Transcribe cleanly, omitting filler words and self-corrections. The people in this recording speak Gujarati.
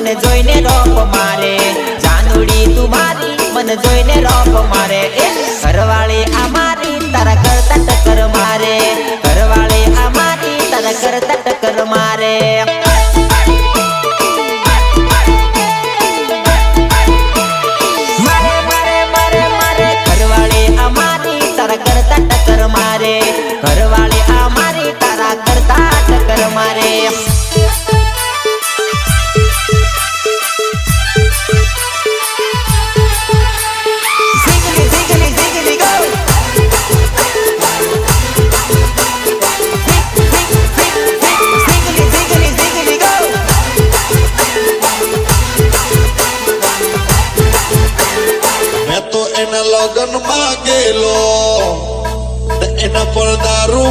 મને જોઈને રોપ મારે ચાંદડી તું મારી મને જોઈને રોપ મારે ઘરવાળી આ મારી તારા કરતા ટક્કર મારે ઘરવાળી આ મારી તારા કરતા ટક્કર મારે કરતા ટક્કર મારે ઘરવાળી આ મારી તારા કરતા ટક્કર મારે મેં તો એના લગન માં ગયેલો એના પર દારૂ